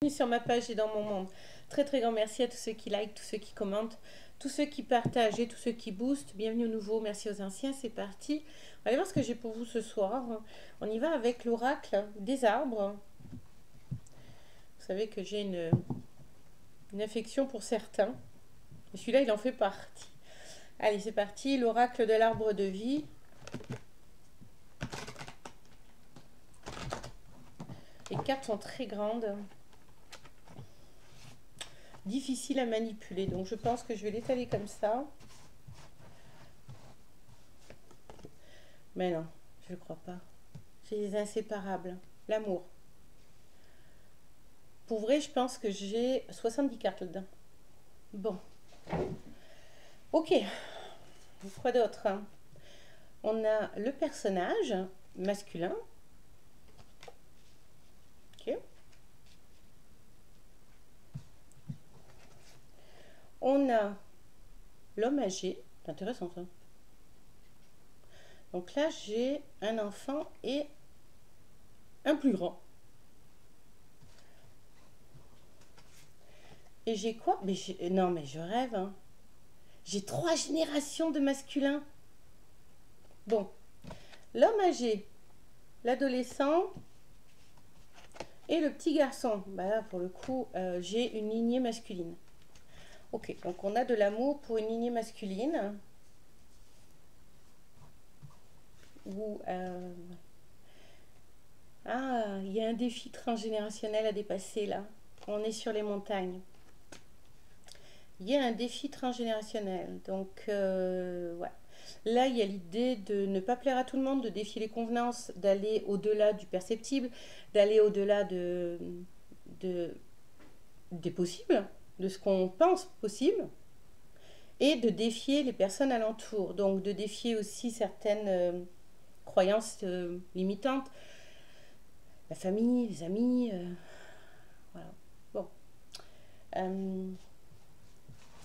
Bienvenue sur ma page et dans mon monde. Très très grand merci à tous ceux qui like, tous ceux qui commentent, tous ceux qui partagent et tous ceux qui boostent. Bienvenue aux nouveaux, merci aux anciens, c'est parti. On va aller voir ce que j'ai pour vous ce soir. On y va avec l'oracle des arbres. Vous savez que j'ai une affection pour certains. Et celui-là, il en fait partie. Allez, c'est parti. L'oracle de l'arbre de vie. Les cartes sont très grandes. Difficile à manipuler, donc je pense que je vais l'étaler comme ça. Mais non, je ne crois pas. J'ai les inséparables. L'amour. Pour vrai, je pense que j'ai 70 cartes là-dedans. Bon. Ok. Quoi d'autre? On a le personnage masculin. Ok. On a l'homme âgé. C'est intéressant ça. Donc là, j'ai un enfant et un plus grand. Et j'ai quoi? Non, mais je rêve. Hein. J'ai 3 générations de masculins. Bon. L'homme âgé, l'adolescent et le petit garçon. Bah là, pour le coup, j'ai une lignée masculine. Ok, donc on a de l'amour pour une lignée masculine. Où, ah, il y a un défi transgénérationnel à dépasser là. On est sur les montagnes. Il y a un défi transgénérationnel. Donc, ouais. Là, il y a l'idée de ne pas plaire à tout le monde, de défier les convenances, d'aller au-delà du perceptible, d'aller au-delà des possibles, de ce qu'on pense possible, et de défier les personnes alentour. Donc, de défier aussi certaines croyances limitantes, la famille, les amis, voilà. Bon.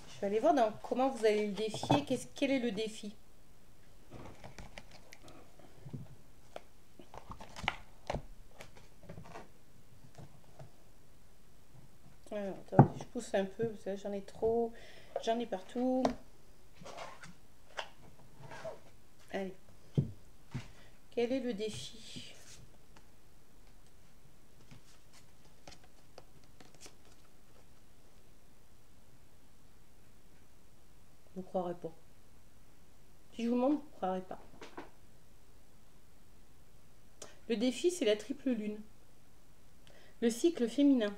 Je vais aller voir dans comment vous allez le défier. Quel est le défi? Alors, attendez, je pousse un peu, parce que j'en ai trop, j'en ai partout. Allez. Quel est le défi? Vous ne croirez pas. Si je vous montre, vous ne croirez pas. Le défi, c'est la triple lune. Le cycle féminin.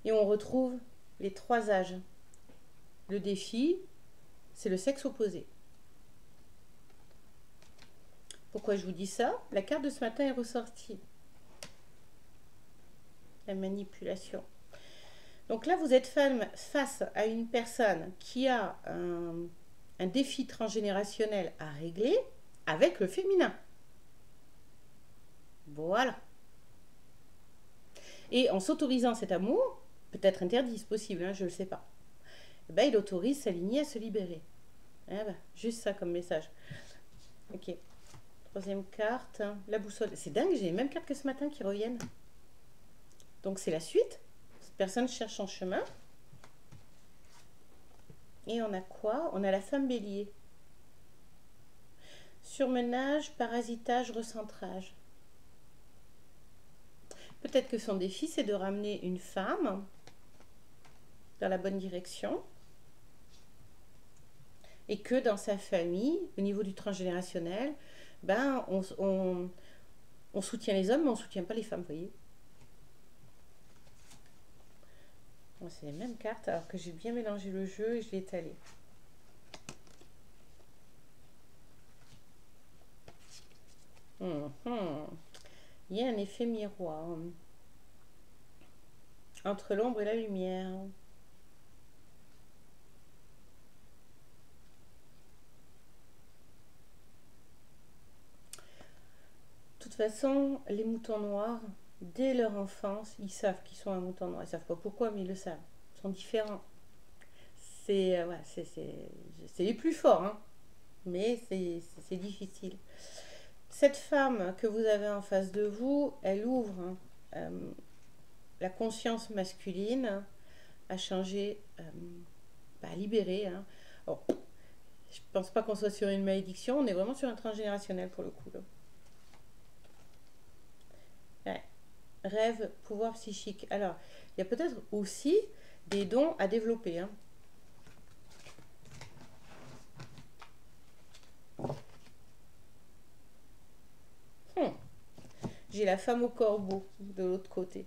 Et on retrouve les 3 âges. Le défi, c'est le sexe opposé. Pourquoi je vous dis ça? La carte de ce matin est ressortie. La manipulation. Donc là, vous êtes face à une personne qui a un défi transgénérationnel à régler avec le féminin. Voilà. Et en s'autorisant cet amour, peut-être interdit, c'est possible, hein, je ne le sais pas, eh ben, il autorise sa lignée à se libérer. Eh ben, juste ça comme message. Ok. 3e carte, la boussole. C'est dingue, j'ai les mêmes cartes que ce matin qui reviennent. Donc c'est la suite. Cette personne cherche son chemin. Et on a quoi? On a la femme bélier. Surmenage, parasitage, recentrage. Peut-être que son défi, c'est de ramener une femme dans la bonne direction. Et que dans sa famille, au niveau du transgénérationnel, ben, on soutient les hommes, mais on ne soutient pas les femmes, vous voyez. Bon, c'est les mêmes cartes, alors que j'ai bien mélangé le jeu et je l'ai étalé. Il y a un effet miroir entre l'ombre et la lumière. De toute façon, les moutons noirs, dès leur enfance, ils savent qu'ils sont un mouton noir. Ils ne savent pas pourquoi, mais ils le savent. Ils sont différents. C'est les plus forts, hein. Mais c'est difficile. Cette femme que vous avez en face de vous, elle ouvre la conscience masculine a changé, à libérer. Hein. Alors, je pense pas qu'on soit sur une malédiction, on est vraiment sur un transgénérationnel pour le coup. Là. Ouais. Rêve, pouvoir psychique. Alors, il y a peut-être aussi des dons à développer. Hein. Hmm. J'ai la femme au corbeau de l'autre côté.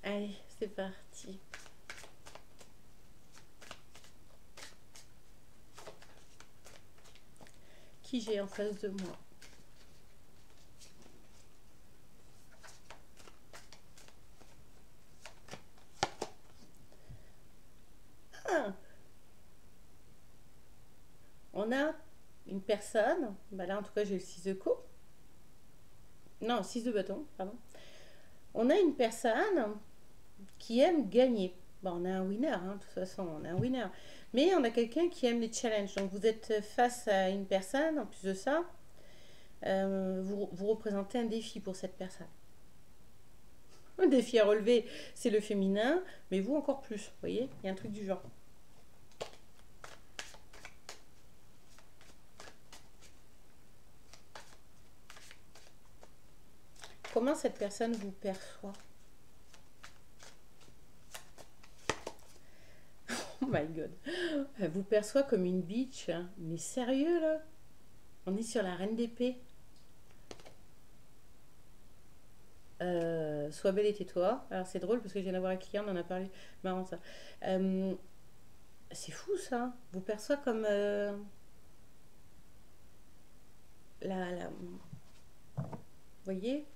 Allez, c'est parti. Qui j'ai en face de moi? Ah, on a une personne, bah là en tout cas j'ai le 6 de coupe, non 6 de bâton, pardon. On a une personne qui aime gagner. Bon, on a un winner, hein, de toute façon, on a un winner. Mais on a quelqu'un qui aime les challenges. Donc vous êtes face à une personne, en plus de ça, vous représentez un défi pour cette personne. Un défi à relever, c'est le féminin, mais vous encore plus, vous voyez, il y a un truc du genre. Comment cette personne vous perçoit? Oh my god. Elle vous perçoit comme une bitch. Hein. Mais sérieux là? On est sur la reine d'épée. Sois belle et tais-toi. Alors c'est drôle parce que je viens d'avoir un client, on en a parlé. Marrant ça. C'est fou ça. Vous perçoit comme vous voyez,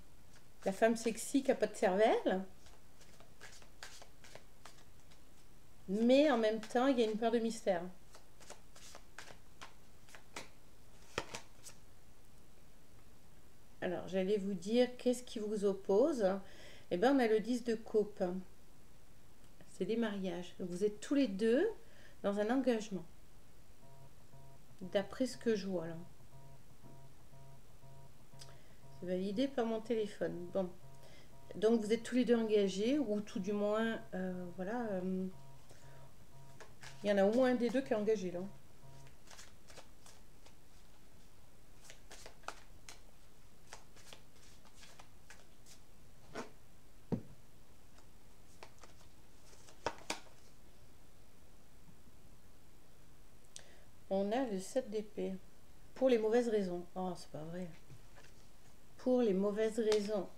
la femme sexy qui a pas de cervelle. Mais en même temps, il y a une peur de mystère. Alors, j'allais vous dire, qu'est-ce qui vous oppose? Eh bien, on a le 10 de coupe. C'est des mariages. Vous êtes tous les deux dans un engagement. D'après ce que je vois là. C'est validé par mon téléphone. Bon. Donc, vous êtes tous les deux engagés, ou tout du moins, voilà. Il y en a au moins un des deux qui est engagé là. On a le 7 d'épée. Pour les mauvaises raisons. Oh, c'est pas vrai. Pour les mauvaises raisons.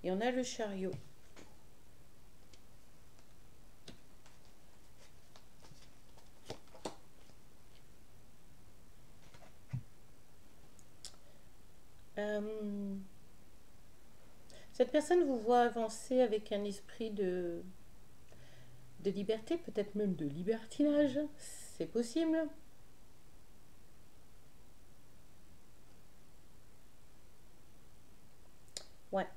Et on a le chariot. Cette personne vous voit avancer avec un esprit de liberté, peut-être même de libertinage. C'est possible. Ouais.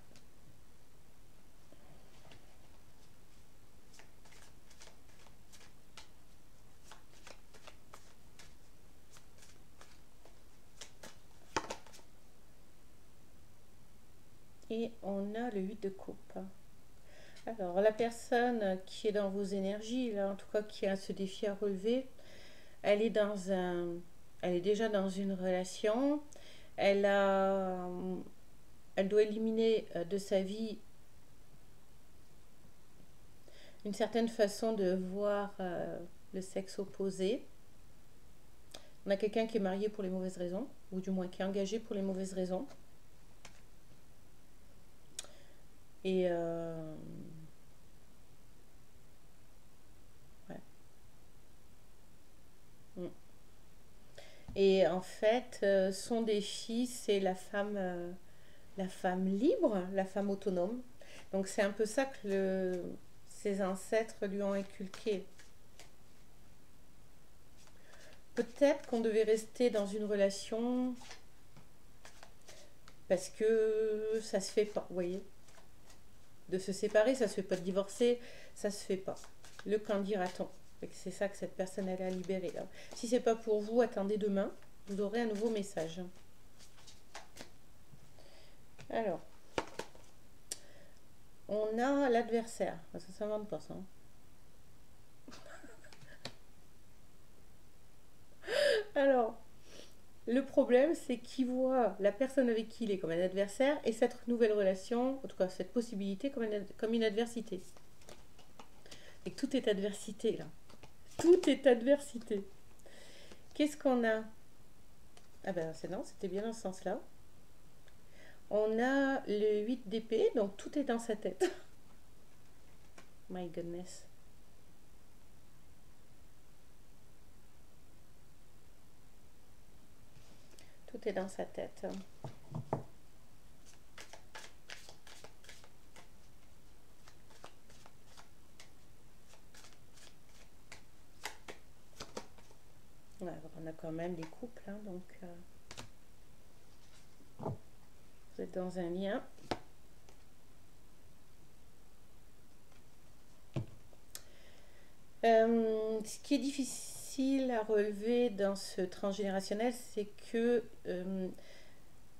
Et on a le 8 de coupe. Alors, la personne qui est dans vos énergies, là, en tout cas qui a ce défi à relever, elle est elle est déjà dans une relation. Elle a, elle doit éliminer de sa vie une certaine façon de voir le sexe opposé. On a quelqu'un qui est marié pour les mauvaises raisons, ou du moins qui est engagé pour les mauvaises raisons. Et ouais. Mm. Et en fait, son défi, c'est la femme libre, la femme autonome. Donc c'est un peu ça que ses ancêtres lui ont inculqué. Peut-être qu'on devait rester dans une relation parce que ça se fait pas, vous voyez. De se séparer, ça se fait pas, de divorcer, ça se fait pas. Le qu'en dira-t-on? C'est ça que cette personne elle a libéré là. Si c'est pas pour vous, attendez demain, vous aurez un nouveau message. Alors, on a l'adversaire. Ça s'invente pas ça. Alors, le problème, c'est qu'il voit la personne avec qui il est comme un adversaire et cette nouvelle relation, en tout cas cette possibilité, comme une adversité. Et tout est adversité là. Tout est adversité. Qu'est-ce qu'on a? Ah ben c'est non, c'était bien dans ce sens-là. On a le 8 d'épée, donc tout est dans sa tête. My goodness. Tout est dans sa tête. Ouais, on a quand même des couples, hein, donc vous êtes dans un lien. Ce qui est difficile à relever dans ce transgénérationnel, c'est que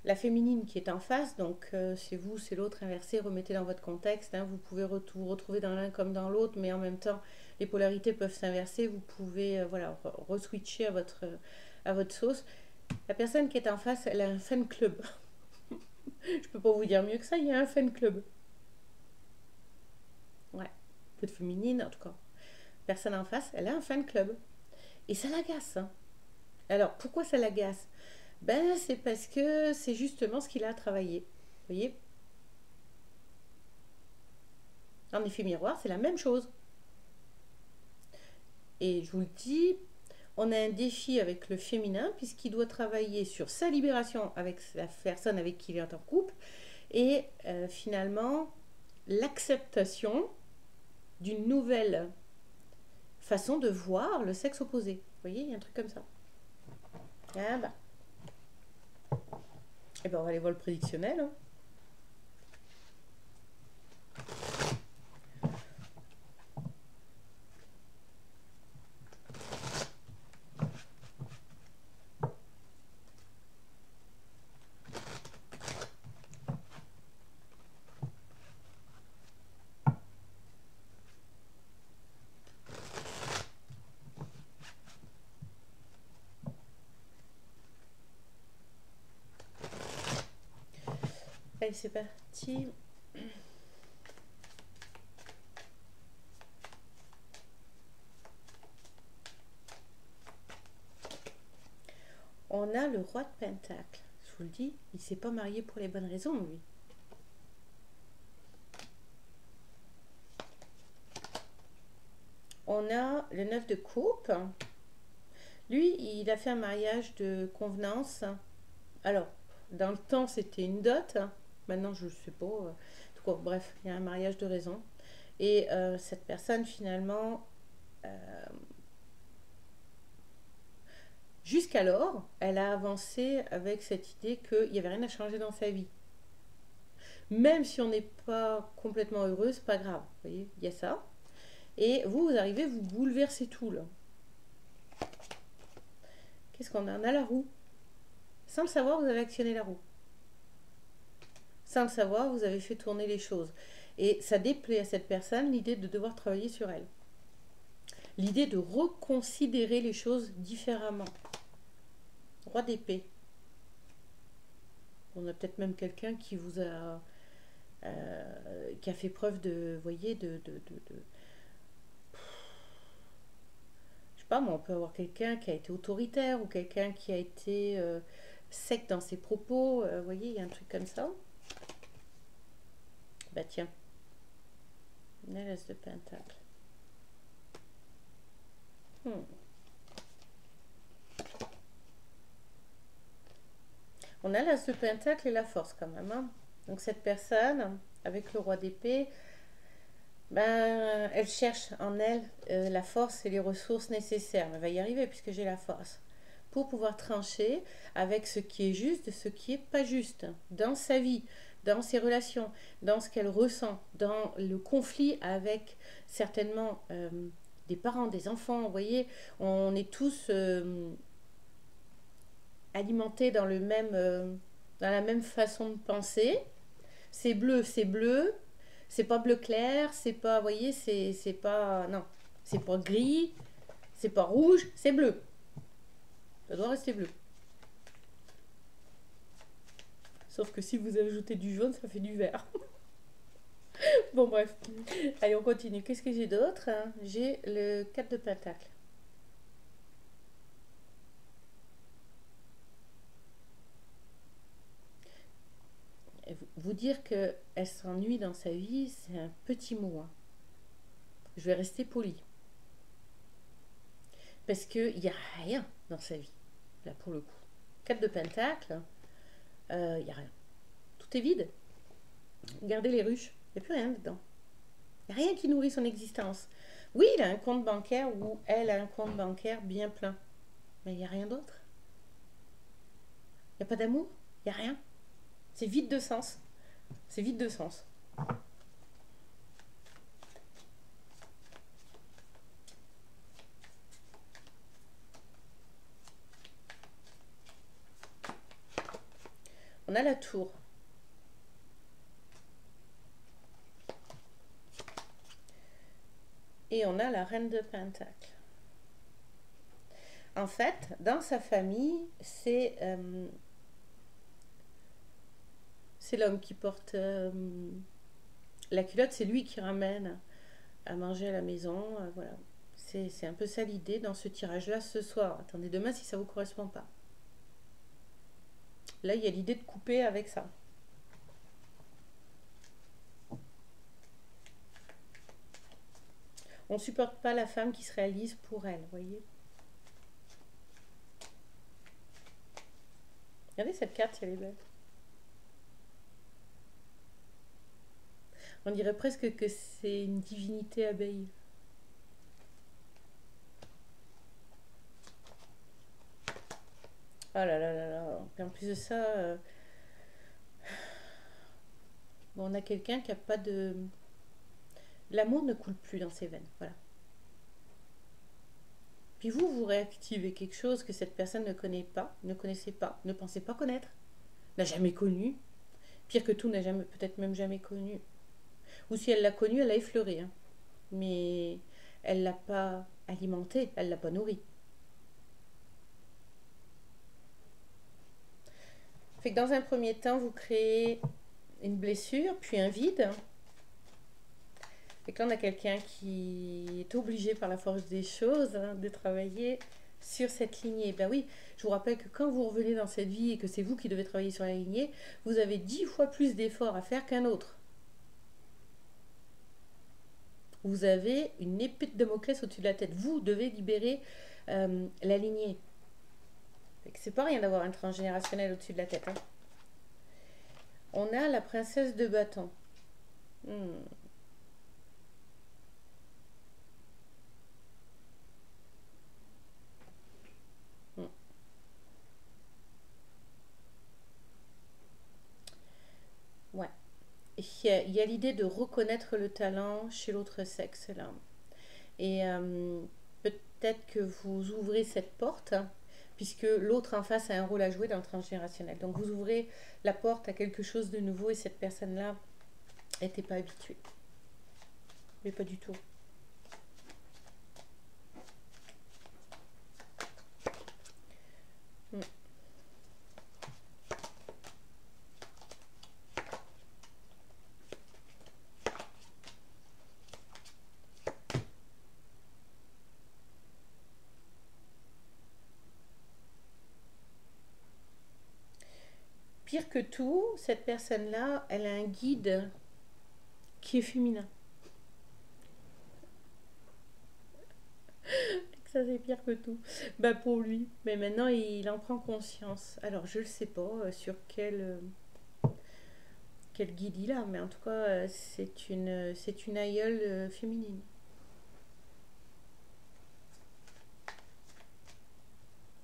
la féminine qui est en face, donc c'est vous, c'est l'autre, inversé, remettez dans votre contexte, hein, vous pouvez vous retrouver dans l'un comme dans l'autre, mais en même temps, les polarités peuvent s'inverser, vous pouvez voilà, re-switcher à votre sauce. La personne qui est en face, elle a un fan club. Je peux pas vous dire mieux que ça, il y a un fan club. Ouais, peu de féminine en tout cas. Personne en face, elle a un fan club. Et ça l'agace. Hein. Alors, pourquoi ça l'agace? Ben, c'est parce que c'est justement ce qu'il a à travailler. Vous voyez? En effet miroir, c'est la même chose. Et je vous le dis, on a un défi avec le féminin puisqu'il doit travailler sur sa libération avec la personne avec qui il est en couple et finalement l'acceptation d'une nouvelle façon de voir le sexe opposé. Vous voyez, il y a un truc comme ça. Ah bah. Et ben on va aller voir le prédictionnel. Hein. Allez, c'est parti. On a le roi de Pentacle. Je vous le dis, il ne s'est pas marié pour les bonnes raisons, lui. On a le 9 de coupe. Lui, il a fait un mariage de convenance. Alors, dans le temps, c'était une dot. Maintenant, je ne sais pas. Tout cas, bref, il y a un mariage de raison. Et cette personne, finalement, jusqu'alors, elle a avancé avec cette idée qu'il n'y avait rien à changer dans sa vie. Même si on n'est pas complètement heureuse, pas grave. Vous voyez, il y a ça. Et vous, vous arrivez, vous bouleversez tout, là. Qu'est-ce qu'on a? On a la roue. Sans le savoir, vous avez actionné la roue. Sans le savoir, vous avez fait tourner les choses. Et ça déplaît à cette personne l'idée de devoir travailler sur elle. L'idée de reconsidérer les choses différemment. Roi d'épée. On a peut-être même quelqu'un qui vous a... qui a fait preuve de, voyez, pas, moi, on peut avoir quelqu'un qui a été autoritaire ou quelqu'un qui a été sec dans ses propos. Vous voyez, il y a un truc comme ça. Bah tiens, la l'as de pentacle. On a l'as de pentacle et la force quand même. Hein. Donc cette personne, avec le roi d'épée, ben, elle cherche en elle la force et les ressources nécessaires. Mais elle va y arriver puisque j'ai la force. Pour pouvoir trancher avec ce qui est juste et ce qui n'est pas juste dans sa vie, dans ses relations, dans ce qu'elle ressent, dans le conflit avec certainement des parents, des enfants. Vous voyez, on est tous alimentés dans dans la même façon de penser. C'est bleu, c'est bleu. C'est pas bleu clair, c'est pas, vous voyez, c'est pas, non, c'est pas gris, c'est pas rouge, c'est bleu. Ça doit rester bleu. Sauf que si vous ajoutez du jaune, ça fait du vert. Bon, bref. Allez, on continue. Qu'est-ce que j'ai d'autre? J'ai le 4 de pentacle. Vous dire qu'elle s'ennuie dans sa vie, c'est un petit mot. Hein. Je vais rester polie. Parce qu'il n'y a rien dans sa vie, là, pour le coup. 4 de pentacle, il n'y a rien. Tout est vide. Regardez les ruches, il n'y a plus rien dedans. Il n'y a rien qui nourrit son existence. Oui, il a un compte bancaire ou elle a un compte bancaire bien plein. Mais il n'y a rien d'autre. Il n'y a pas d'amour, il n'y a rien. C'est vide de sens. C'est vide de sens. On a la tour. Et on a la reine de pentacle. En fait, dans sa famille, c'est l'homme qui porte la culotte, c'est lui qui ramène à manger à la maison. Voilà. C'est un peu ça l'idée dans ce tirage-là ce soir. Attendez demain si ça ne vous correspond pas. Là, il y a l'idée de couper avec ça. On ne supporte pas la femme qui se réalise pour elle, voyez. Regardez cette carte, elle est belle. On dirait presque que c'est une divinité abeille. Oh là là là là. Et en plus de ça, bon, on a quelqu'un qui n'a pas de... L'amour ne coule plus dans ses veines, voilà. Puis vous réactivez quelque chose que cette personne ne connaît pas, ne connaissait pas, ne pensait pas connaître, n'a jamais connu. Pire que tout, n'a jamais, peut-être même jamais connu. Ou si elle l'a connu, elle l'a effleuré. Hein. Mais elle l'a pas alimenté, elle l'a pas nourri. Fait que dans un premier temps, vous créez une blessure, puis un vide. Et que là, on a quelqu'un qui est obligé par la force des choses de travailler sur cette lignée. Ben oui, je vous rappelle que quand vous revenez dans cette vie et que c'est vous qui devez travailler sur la lignée, vous avez 10 fois plus d'efforts à faire qu'un autre. Vous avez une épée de Damoclès au-dessus de la tête. Vous devez libérer la lignée. C'est pas rien d'avoir un transgénérationnel au-dessus de la tête. Hein. On a la princesse de bâton. Ouais. Il y a l'idée de reconnaître le talent chez l'autre sexe là. Et peut-être que vous ouvrez cette porte, hein, puisque l'autre en face a un rôle à jouer dans le transgénérationnel. Donc vous ouvrez la porte à quelque chose de nouveau et cette personne-là n'était pas habituée. Mais pas du tout. pire que tout, cette personne-là, elle a un guide qui est féminin. Ça, c'est pire que tout. Bah, pour lui. Mais maintenant, il en prend conscience. Alors, je ne sais pas sur quel guide il a, mais en tout cas, c'est une aïeule féminine.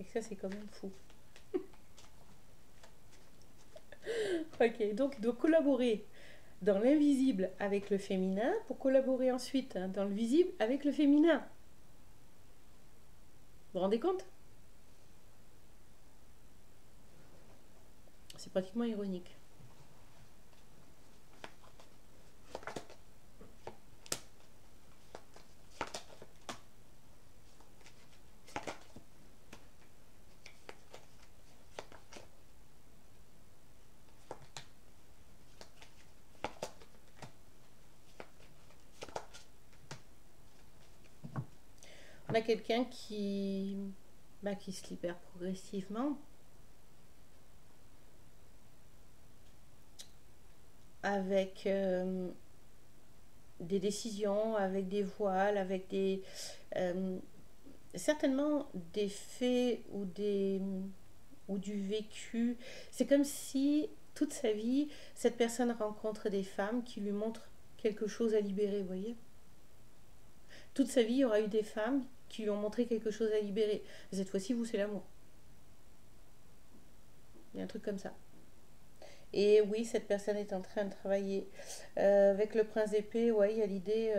Et ça, c'est quand même fou. Ok, donc il doit collaborer dans l'invisible avec le féminin pour collaborer ensuite dans le visible avec le féminin. Vous vous rendez compte? C'est pratiquement ironique. On a quelqu'un qui se libère progressivement avec des décisions, avec des voiles, avec euh, certainement des faits ou du vécu. C'est comme si toute sa vie, cette personne rencontre des femmes qui lui montrent quelque chose à libérer, vous voyez. Toute sa vie, il y aura eu des femmes qui lui ont montré quelque chose à libérer. Mais cette fois-ci, vous, c'est l'amour. Il y a un truc comme ça. Et oui, cette personne est en train de travailler. Avec le prince d'épée, ouais, il y a l'idée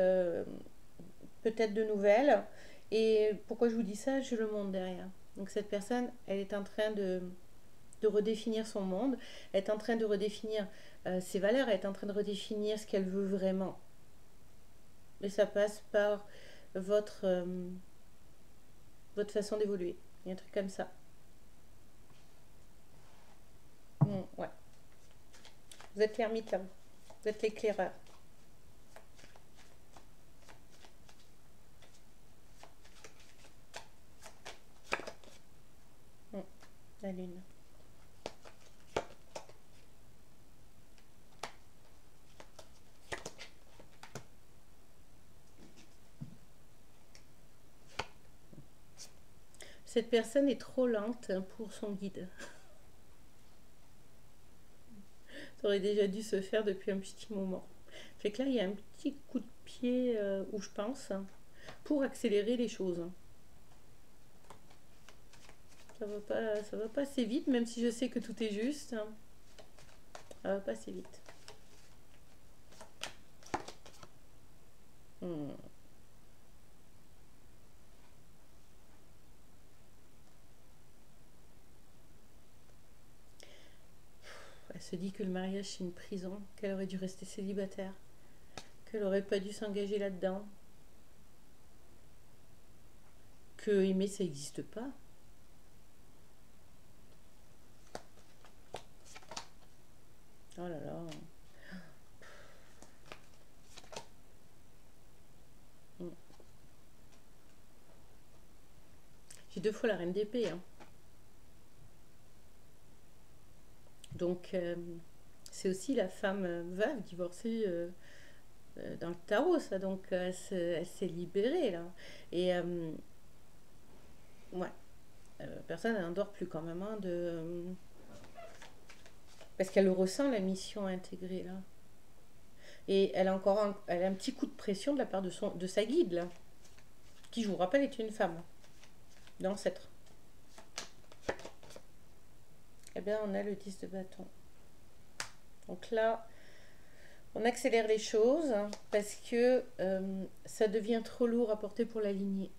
peut-être de nouvelles. Et pourquoi je vous dis ça? Je le montre derrière. Donc cette personne, elle est en train de redéfinir son monde, elle est en train de redéfinir ses valeurs, elle est en train de redéfinir ce qu'elle veut vraiment. Et ça passe par votre, euh, votre façon d'évoluer. Il y a un truc comme ça. Ouais. Vous êtes l'ermite là. Vous êtes l'éclaireur. Mm, la lune. Cette personne est trop lente pour son guide. Ça aurait déjà dû se faire depuis un petit moment. Fait que là, il y a un petit coup de pied où je pense pour accélérer les choses. Ça va pas assez vite, même si je sais que tout est juste. Ça va pas assez vite. Hmm. Elle se dit que le mariage c'est une prison, qu'elle aurait dû rester célibataire, qu'elle aurait pas dû s'engager là-dedans, que aimer ça n'existe pas. Oh là là. Hmm. J'ai deux fois la reine d'épée. Hein. Donc c'est aussi la femme veuve, divorcée dans le tarot, ça. Donc elle s'est libérée là. Et ouais, personne n'en dort plus quand même. Hein, parce qu'elle le ressent, la mission intégrée là. Et elle a encore elle a un petit coup de pression de la part de sa guide là, qui je vous rappelle est une femme, l'ancêtre. Eh bien on a le 10 de bâton. Donc là, on accélère les choses parce que ça devient trop lourd à porter pour la lignée.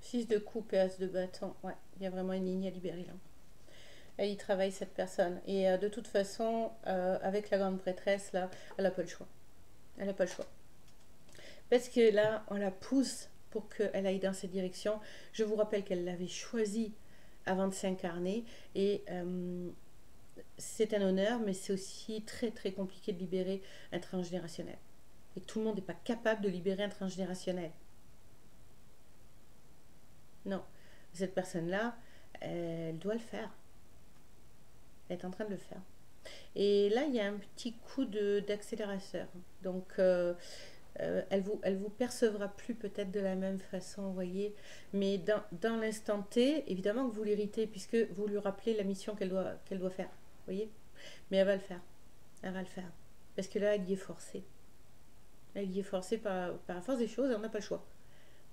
6 de coupe et as de bâton. Ouais, il y a vraiment une ligne à libérer là. Et il travaille cette personne. Et de toute façon, avec la grande prêtresse, là, elle n'a pas le choix. Elle n'a pas le choix. Parce que là, on la pousse pour qu'elle aille dans cette direction. Je vous rappelle qu'elle l'avait choisi avant de s'incarner. Et c'est un honneur, mais c'est aussi très très compliqué de libérer un transgénérationnel. Et tout le monde n'est pas capable de libérer un transgénérationnel. Non. Cette personne-là, elle doit le faire. Elle est en train de le faire. Et là, il y a un petit coup d'accélérateur. Donc, elle vous percevra plus peut-être de la même façon, vous voyez. Mais dans l'instant T, évidemment que vous l'héritez, puisque vous lui rappelez la mission qu'elle doit faire. Vous voyez. Mais elle va le faire. Elle va le faire. Parce que là, elle y est forcée. Elle y est forcée par la force des choses, et on n'a pas le choix.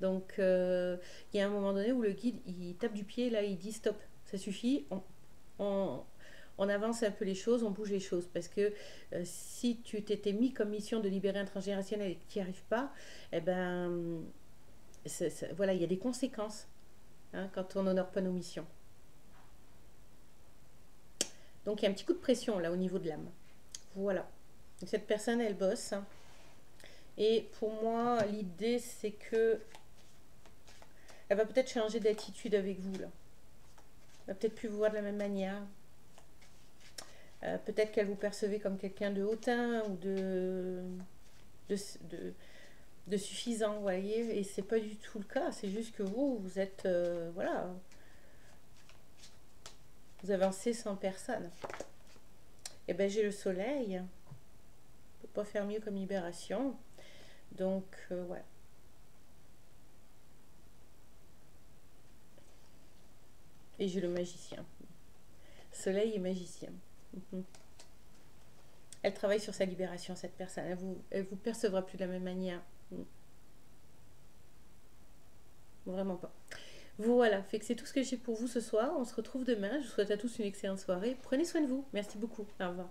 Donc, il y a un moment donné où le guide, il tape du pied, là, il dit stop, ça suffit, on, on avance un peu les choses, on bouge les choses. Parce que si tu t'étais mis comme mission de libérer un transgénérationnel et que tu n'y arrives pas, eh ben, voilà, il y a des conséquences, hein, quand on n'honore pas nos missions. Donc, il y a un petit coup de pression, là, au niveau de l'âme. Voilà. Donc, cette personne, elle bosse, hein. Et pour moi, l'idée, c'est que elle va peut-être changer d'attitude avec vous, là. Elle va peut-être plus vous voir de la même manière. Peut-être qu'elle vous percevait comme quelqu'un de hautain ou de, de, de suffisant, vous voyez. Et c'est pas du tout le cas. C'est juste que vous êtes, voilà, vous avancez sans personne. Et ben j'ai le soleil. On peut pas faire mieux comme libération. Donc, ouais. Et j'ai le magicien. Soleil et magicien. Mhm. Elle travaille sur sa libération, cette personne. Elle vous percevra plus de la même manière. Vraiment pas. Voilà, fait que c'est tout ce que j'ai pour vous ce soir. On se retrouve demain. Je vous souhaite à tous une excellente soirée. Prenez soin de vous. Merci beaucoup. Au revoir.